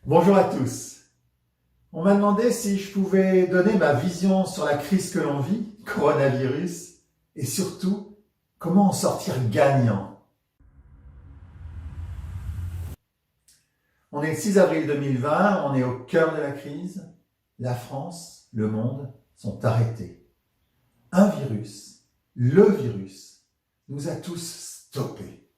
Bonjour à tous. On m'a demandé si je pouvais donner ma vision sur la crise que l'on vit, coronavirus, et surtout, comment en sortir gagnant. On est le 6 avril 2020, on est au cœur de la crise. La France, le monde sont arrêtés. Un virus, le virus, nous a tous stoppés.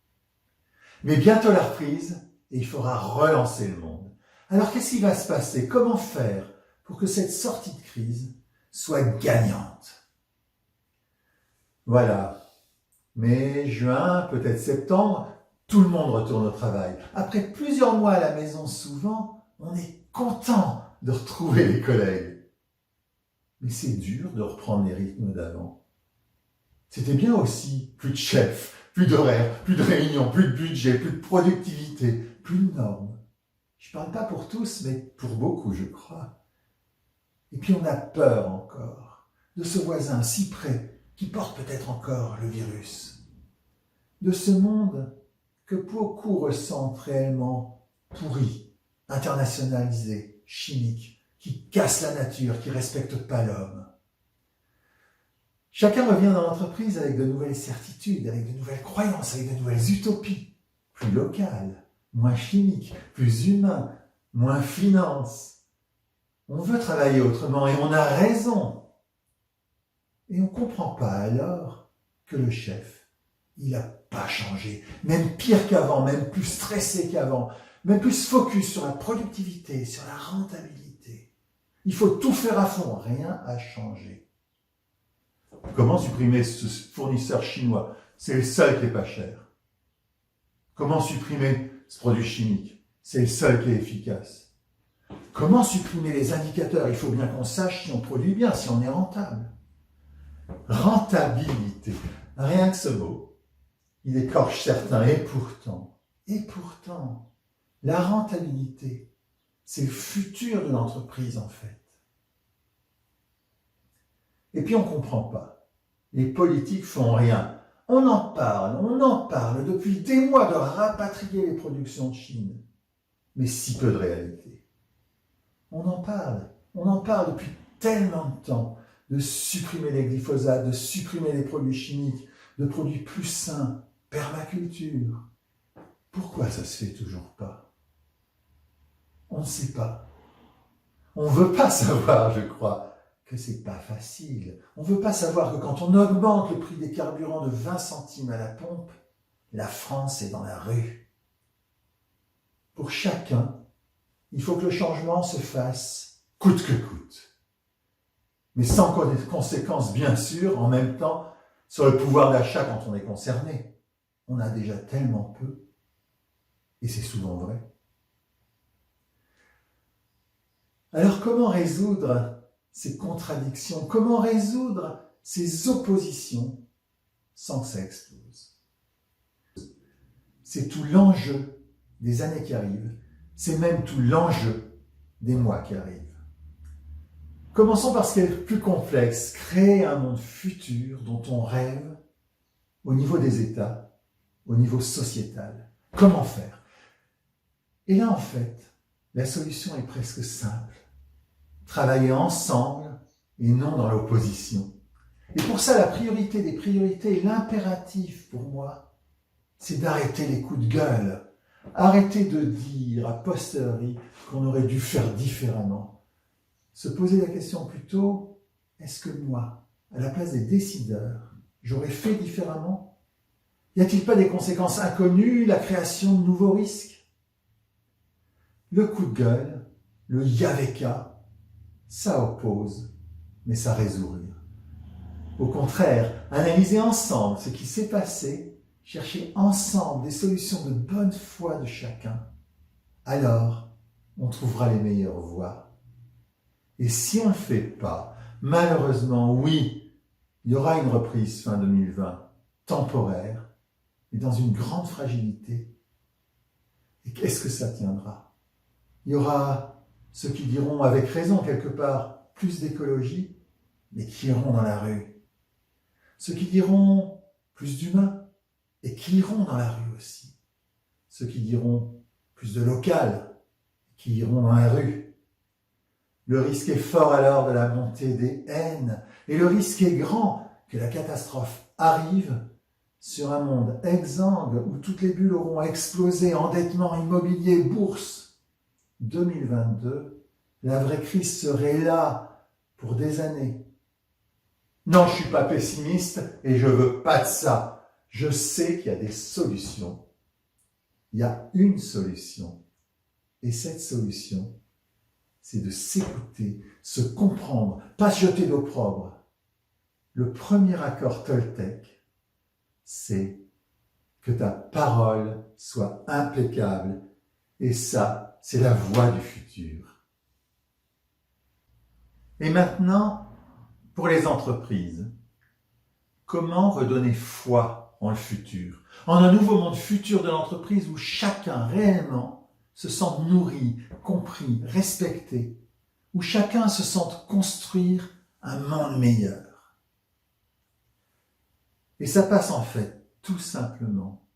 Mais bientôt la reprise, et il faudra relancer le monde. Alors qu'est-ce qui va se passer? Comment faire pour que cette sortie de crise soit gagnante? Voilà. Mai, juin, peut-être septembre, tout le monde retourne au travail. Après plusieurs mois à la maison, souvent, on est content de retrouver les collègues. Mais c'est dur de reprendre les rythmes d'avant. C'était bien aussi, plus de chefs, plus d'horaires, plus de réunions, plus de budget, plus de productivité, plus de normes. Je parle pas pour tous, mais pour beaucoup, je crois. Et puis on a peur encore de ce voisin si près qui porte peut-être encore le virus. De ce monde que beaucoup ressentent réellement pourri, internationalisé, chimique, qui casse la nature, qui respecte pas l'homme. Chacun revient dans l'entreprise avec de nouvelles certitudes, avec de nouvelles croyances, avec de nouvelles utopies, plus locales, moins chimiques, plus humains, moins finance. On veut travailler autrement et on a raison. Et on ne comprend pas alors que le chef, il n'a pas changé, même pire qu'avant, même plus stressé qu'avant, même plus focus sur la productivité, sur la rentabilité. Il faut tout faire à fond, rien n'a changé. Comment supprimer ce fournisseur chinois? C'est le seul qui est pas cher. Comment supprimer ce produit chimique? C'est le seul qui est efficace. Comment supprimer les indicateurs? Il faut bien qu'on sache si on produit bien, si on est rentable. Rentabilité. Rien que ce mot, il écorche certains. Et pourtant, la rentabilité, c'est le futur de l'entreprise en fait. Et puis on ne comprend pas. Les politiques font rien. On en parle depuis des mois de rapatrier les productions de Chine. Mais si peu de réalité. On en parle depuis tellement de temps de supprimer les glyphosates, de supprimer les produits chimiques, de produits plus sains, permaculture. Pourquoi ça se fait toujours pas? On ne sait pas. On ne veut pas savoir, je crois, que c'est pas facile. On ne veut pas savoir que quand on augmente le prix des carburants de 20 centimes à la pompe, la France est dans la rue. Pour chacun, il faut que le changement se fasse coûte que coûte. Mais sans conséquences, bien sûr, en même temps, sur le pouvoir d'achat quand on est concerné. On a déjà tellement peu. Et c'est souvent vrai. Alors comment résoudre ces contradictions? Comment résoudre ces oppositions sans que ça explose? C'est tout l'enjeu des années qui arrivent. C'est même tout l'enjeu des mois qui arrivent. Commençons par ce qui est le plus complexe, créer un monde futur dont on rêve au niveau des États, au niveau sociétal. Comment faire? Et là, en fait, la solution est presque simple. Travailler ensemble et non dans l'opposition. Et pour ça, la priorité des priorités, l'impératif pour moi, c'est d'arrêter les coups de gueule. Arrêter de dire a posteriori qu'on aurait dû faire différemment. Se poser la question plutôt, est-ce que moi, à la place des décideurs, j'aurais fait différemment? Y a-t-il pas des conséquences inconnues, la création de nouveaux risques? Le coup de gueule, le yaveka, ça oppose, mais ça résout rien. Au contraire, analyser ensemble ce qui s'est passé, chercher ensemble des solutions de bonne foi de chacun, alors on trouvera les meilleures voies. Et si on ne le fait pas, malheureusement, oui, il y aura une reprise fin 2020, temporaire, mais dans une grande fragilité. Et qu'est-ce que ça tiendra? Il y aura ceux qui diront, avec raison quelque part, plus d'écologie, mais qui iront dans la rue. Ceux qui diront plus d'humains, et qui iront dans la rue aussi. Ceux qui diront plus de local, qui iront dans la rue. Le risque est fort alors de la montée des haines, et le risque est grand que la catastrophe arrive sur un monde exsangue où toutes les bulles auront explosé, endettement immobilier, bourse. 2022, la vraie crise serait là pour des années. Non, je ne suis pas pessimiste et je ne veux pas de ça. Je sais qu'il y a des solutions. Il y a une solution. Et cette solution, c'est de s'écouter, se comprendre, pas se jeter d'opprobre. Le premier accord Toltec, c'est que ta parole soit impeccable. Et ça, c'est la voie du futur. Et maintenant, pour les entreprises, comment redonner foi en le futur, en un nouveau monde futur de l'entreprise où chacun réellement se sente nourri, compris, respecté, où chacun se sente construire un monde meilleur. Et ça passe en fait tout simplement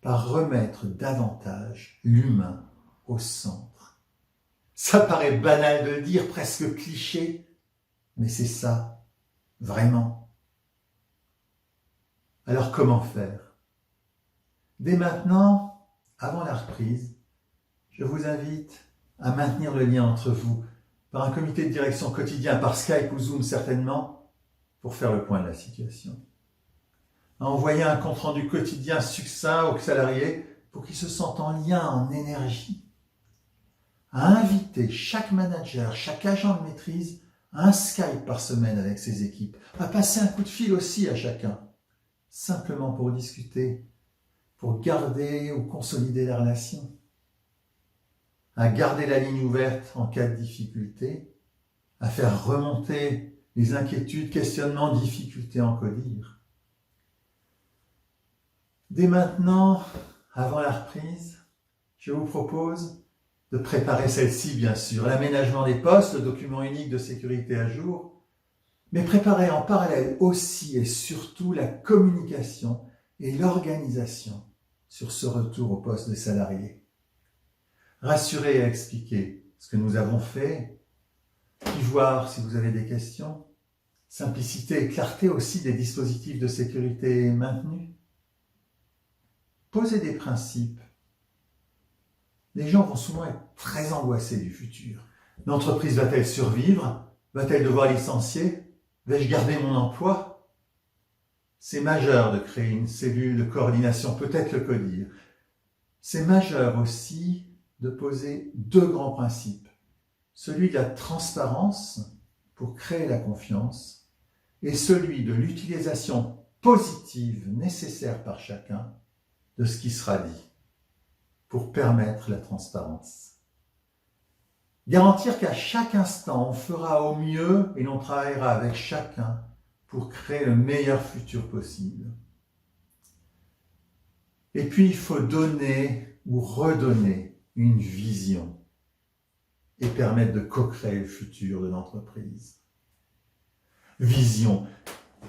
par remettre davantage l'humain au centre. Ça paraît banal de le dire, presque cliché, mais c'est ça, vraiment. Alors comment faire? Dès maintenant, avant la reprise, je vous invite à maintenir le lien entre vous par un comité de direction quotidien, par Skype ou Zoom certainement, pour faire le point de la situation. À envoyer un compte-rendu quotidien succinct aux salariés pour qu'ils se sentent en lien, en énergie. À inviter chaque manager, chaque agent de maîtrise à un Skype par semaine avec ses équipes, à passer un coup de fil aussi à chacun, simplement pour discuter, pour garder ou consolider la relation, à garder la ligne ouverte en cas de difficulté, à faire remonter les inquiétudes, questionnements, difficultés en codir. Dès maintenant, avant la reprise, je vous propose de préparer celle-ci, bien sûr, l'aménagement des postes, le document unique de sécurité à jour, mais préparer en parallèle aussi et surtout la communication et l'organisation sur ce retour au poste des salariés. Rassurer et expliquer ce que nous avons fait, puis voir si vous avez des questions, simplicité et clarté aussi des dispositifs de sécurité maintenus. Poser des principes. Les gens vont souvent être très angoissés du futur. L'entreprise va-t-elle survivre? Va-t-elle devoir licencier? Vais-je garder mon emploi? C'est majeur de créer une cellule de coordination, peut-être le CODIR. C'est majeur aussi de poser deux grands principes. Celui de la transparence pour créer la confiance et celui de l'utilisation positive nécessaire par chacun de ce qui sera dit pour permettre la transparence. Garantir qu'à chaque instant, on fera au mieux et l'on travaillera avec chacun pour créer le meilleur futur possible. Et puis, il faut donner ou redonner une vision et permettre de co-créer le futur de l'entreprise. Vision.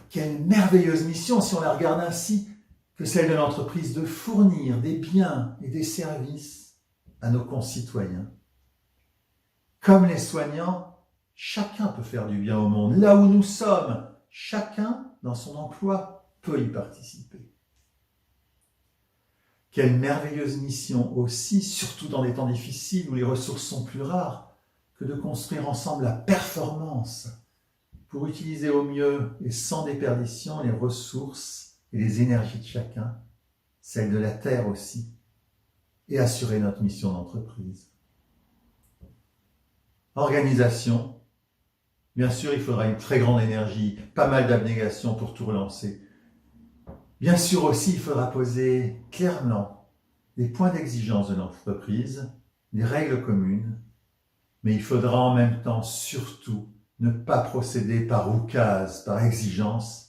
Quelle merveilleuse mission, si on la regarde ainsi, que celle de l'entreprise de fournir des biens et des services à nos concitoyens. Comme les soignants, chacun peut faire du bien au monde. Là où nous sommes, chacun, dans son emploi, peut y participer. Quelle merveilleuse mission aussi, surtout dans des temps difficiles où les ressources sont plus rares, que de construire ensemble la performance pour utiliser au mieux et sans déperdition les ressources et les énergies de chacun, celles de la terre aussi, et assurer notre mission d'entreprise. Organisation. Bien sûr, il faudra une très grande énergie, pas mal d'abnégation pour tout relancer. Bien sûr aussi, il faudra poser clairement les points d'exigence de l'entreprise, les règles communes, mais il faudra en même temps surtout ne pas procéder par oukase, par exigence,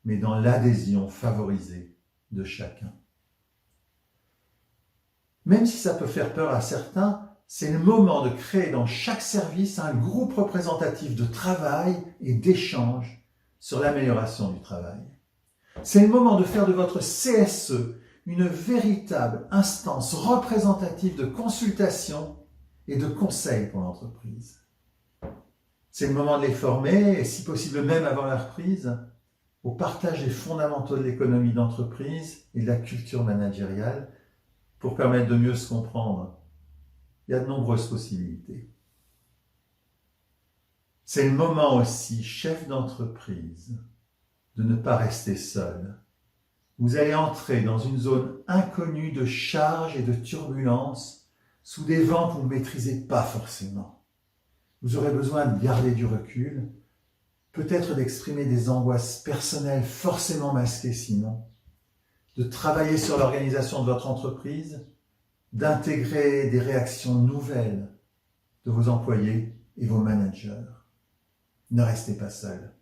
mais dans l'adhésion favorisée de chacun. Même si ça peut faire peur à certains, c'est le moment de créer dans chaque service un groupe représentatif de travail et d'échange sur l'amélioration du travail. C'est le moment de faire de votre CSE une véritable instance représentative de consultation et de conseils pour l'entreprise. C'est le moment de les former, et si possible même avant la reprise, au partage des fondamentaux de l'économie d'entreprise et de la culture managériale pour permettre de mieux se comprendre. Il y a de nombreuses possibilités. C'est le moment aussi, chef d'entreprise, de ne pas rester seul. Vous allez entrer dans une zone inconnue de charge et de turbulence sous des vents que vous ne maîtrisez pas forcément. Vous aurez besoin de garder du recul, peut-être d'exprimer des angoisses personnelles forcément masquées sinon, de travailler sur l'organisation de votre entreprise, d'intégrer des réactions nouvelles de vos employés et vos managers. Ne restez pas seul.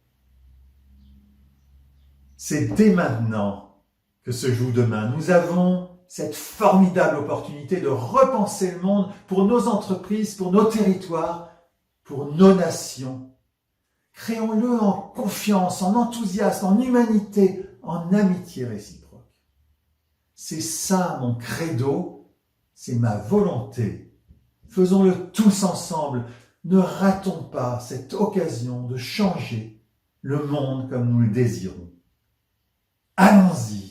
C'est dès maintenant que se joue demain. Nous avons cette formidable opportunité de repenser le monde pour nos entreprises, pour nos territoires, pour nos nations. Créons-le en confiance, en enthousiasme, en humanité, en amitié réciproque. C'est ça mon credo, c'est ma volonté. Faisons-le tous ensemble. Ne ratons pas cette occasion de changer le monde comme nous le désirons. Allons-y!